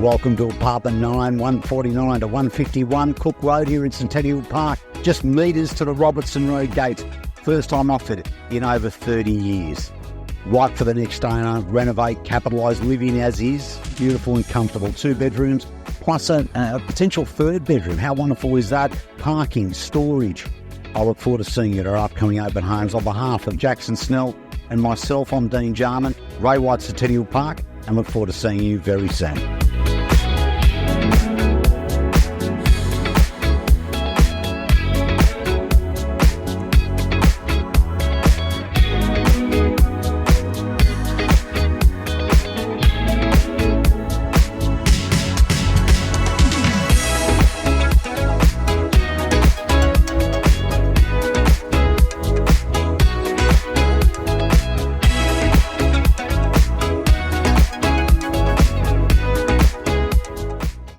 Welcome to apartment 9, 149 to 151 Cook Road here in Centennial Park. Just metres to the Robertson Road gate. First time offered in over 30 years. Right for the next owner, renovate, capitalise, live in as is. Beautiful and comfortable. 2 bedrooms, plus a potential 3rd bedroom. How wonderful is that? Parking, storage. I look forward to seeing you at our upcoming open homes. On behalf of Jackson Snell and myself, I'm Dean Jarman, Ray White, Centennial Park, and look forward to seeing you very soon.